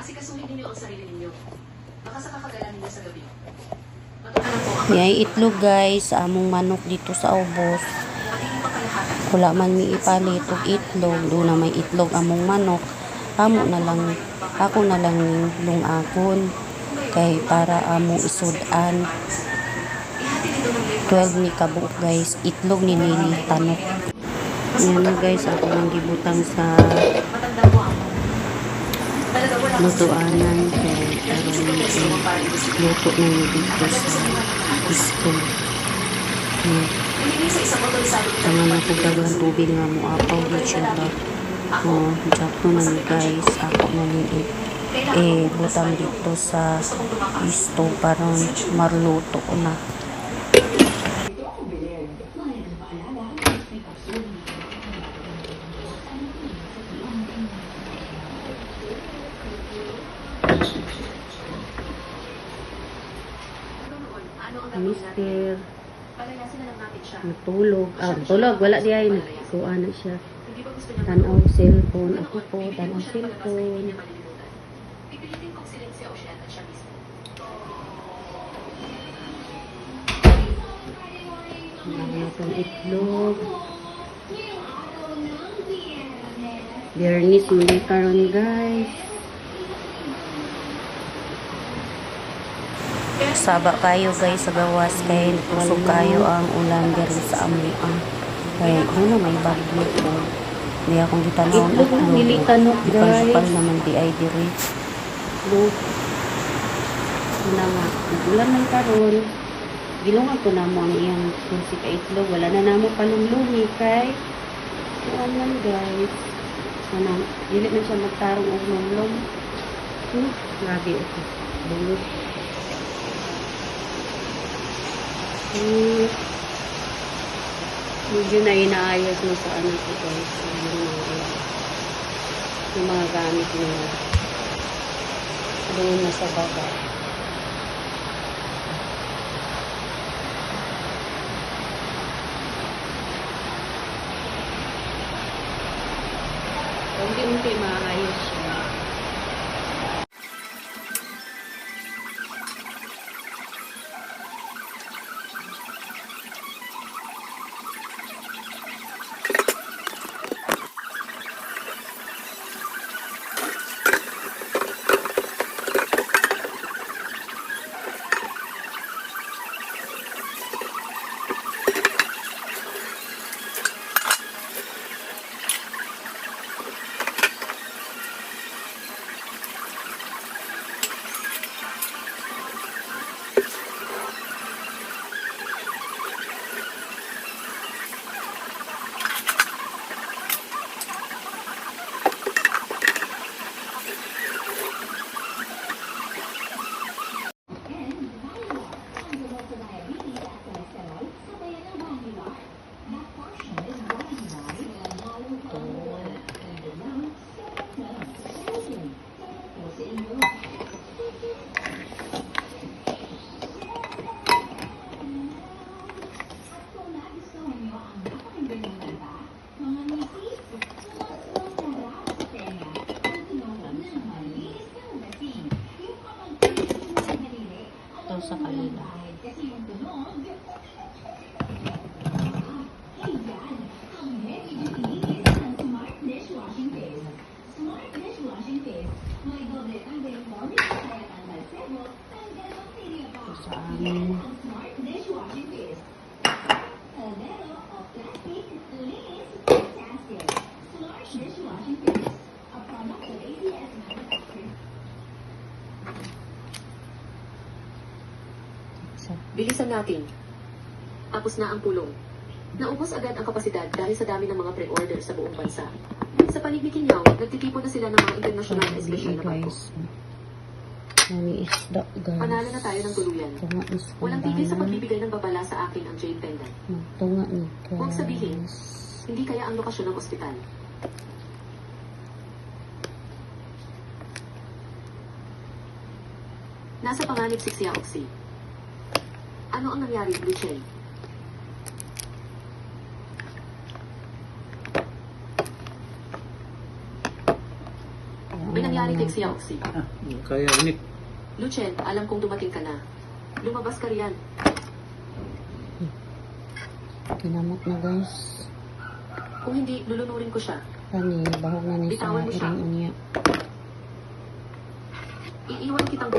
Asikasuhin ninyo ang sarili ninyo. Baka sa kakagalan ninyo sa gabi. May itlog guys sa among manok dito sa ubos. Wala man mi ipalit og itlog, do na may itlog among manok. Amo na lang ako na lang ning lungakon kay para among isudan. 12 ni kabuok guys, itlog ni Lily tanok. Yan na guys, ako ang gibutang sa lutuanan kay luto na ni dito sa school. Tama na po dagang tubig nga mo apaw di siya ba. Jakto na ni guys, ako na ni butang dito sa stove para marluto ko na. Mister natulog. Tulog. Wala di ay. Nagkuha na siya. Tanaw cellphone. Ako po. Tanaw cellphone. Mga itong itlog. Biyernes muli karon guys. Saba kayo guys sa gawas kay tusok kayo ang ulan diri sa amuan. Kaya ano may bagyo po. Hindi akong gitanawon at nilitanok guys. Pag naman di ay diri. Look. Wala nga. Ulan man karon. Gilungan ko na mo ang iyang susi ka itlog. Wala na namo palunglungi kay kuan man guys. Sana dili man siya magtarong og lunglong. Grabe ito. Bulot. Medyo na inaayos mo sa ano ko guys. Yung mga gamit na doon na sa baba. Unti-unti maayos siya. Sa kanila. Sa amin. Bilisan natin. Tapos na ang pulong. Naubos agad ang kapasidad dahil sa dami ng mga pre-order sa buong bansa. Sa panig ni Kinyaw, nagtitipon na sila ng mga internasyonal na espesyal na barko. Mami isda guys. Panalo na tayo ng tuluyan. Walang tigil sa pagbibigay ng babala sa akin ang jade pendant. Tunga ni guys. Huwag sabihin, hindi kaya ang lokasyon ng ospital. Nasa panganib si Xiaoxi. Ano ang nangyari, Blue Chen? May nangyari nangyari kay Xiaoxi? Kaya unik. Lucien, alam kong dumating ka na. Lumabas ka riyan. Kinamot na guys. Kung hindi, lulunurin ko siya. Kani, bahog na ni sa Bitawan mo siya. iring niya. Iiwan kitang